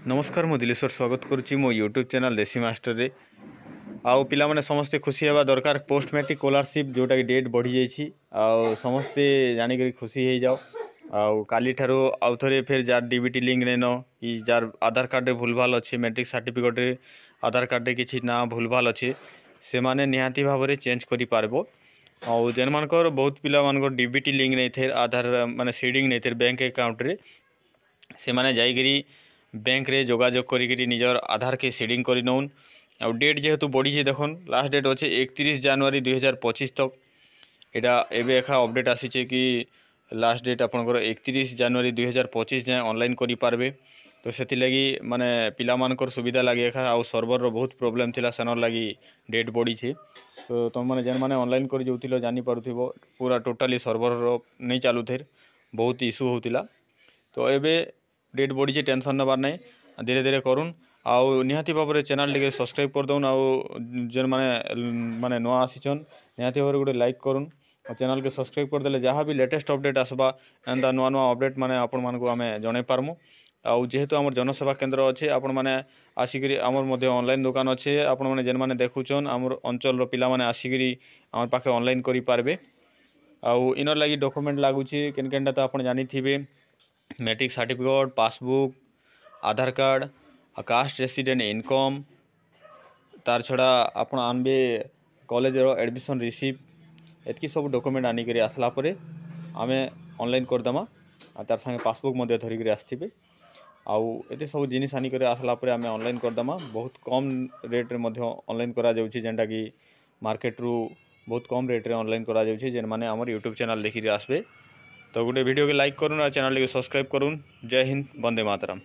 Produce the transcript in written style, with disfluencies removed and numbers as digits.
नमस्कार मु दिलेश्वर स्वागत करुच्ची मो यूट्यूब चैनल देसी मास्टर रे आउ पिला माने समस्ते खुशी हेबा दरकार। पोस्ट मैट्रिक स्कॉलरशिप जोटा कि डेट बढ़ी जाइए आउ समस्ते जानिक खुशी हो जाओ। आउ काली ठारू आउ थे फिर जार डीबीटी लिंक नेन कि जार आधार कार्ड रे भूल भाल अच्छे मैट्रिक सर्टिफिकेट रे आधार कार्ड रे किसी ना भूल भाल अच्छे से माने निहाती भाव में चेंज करि पारबो। आउ जेन मानकर बहुत पिला मानकर डीबीटी लिंक नहीं थे आधार माने सीडिंग नहीं थे बैंक अकाउंट रे से माने जाइकरी बैंक रे जोगाजोग करी निजर आधार के सीडिंग कर नौन। आ डेट जेहेतु बढ़ी देखुन लास्ट डेट अच्छे 31 जनवरी 2025 तक एटा एबे एखा अपडेट आसीचे कि लास्ट डेट आपनकर 31 जनवरी 2025 जाए ऑनलाइन करि पारबे। तो सेति लगी माने पिला मानकर सुविधा लगी एखा आउ सर्वर रो बहुत प्रॉब्लम थिला सनर लगी डेट बढ़ी छे। तो तुम माने जेन माने ऑनलाइन करि जोतिलो जानि पारुथिबो पूरा टोटली सर्वर रो नहीं चालू थे बहुत इशू होतिला। तो एबे डेट बढ़ी टेंशन नबार नहीं धीरे धीरे करूँ आउ निहाती भाव में चैनल टे सब्सक्राइब कर दौन आउ जेन माने नुआ आसीचन निहाती भाव गोटे लाइक करूँ चैनल के सब्सक्राइब करदे जहाँ भी लेटेस्ट अपडेट आसबा एंता नुआ नुआ अपडेट माने आपण मानकु आमे जणे पारमु। आउ जेहेतु आमर जनसेवा केंद्र अच्छे आपण माने आसिकरी आमर मध्य ऑनलाइन दुकान अच्छे आपण माने जेन माने देखुचन आमर अंचल रो पिला माने आसिकरी आमर पाखे ऑनलाइन करि पारबे। आउ इनर लगी डॉक्यूमेंट लागुची केन केनटा तो आपण जानि थिबे मैट्रिक सर्टिफिकेट पासबुक आधार कार्ड कास्ट रेसिडेंट इनकम तार छड़ा आपण आनबे कॉलेज रो एडमिशन रिसीप्ट एतकी सब डॉक्यूमेंट आनिक आसला परे आमे ऑनलाइन करदमा तार संगे पासबुक मध्य धरिक आसथिबे आउ एते सब जिनिस आनिक आसला परे आमे ऑनलाइन करदमा। बहुत कम रेट रे मध्य ऑनलाइन करा जाउची जेंटा कि मार्केट रु बहुत कम रेट रे ऑनलाइन करा जाउची जेन माने हमर यूट्यूब चैनल देखि आसबे। तो गोटे वीडियो के लाइक करूँ और चैनल के सब्सक्राइब करूँ। जय हिंद, वंदे मातरम।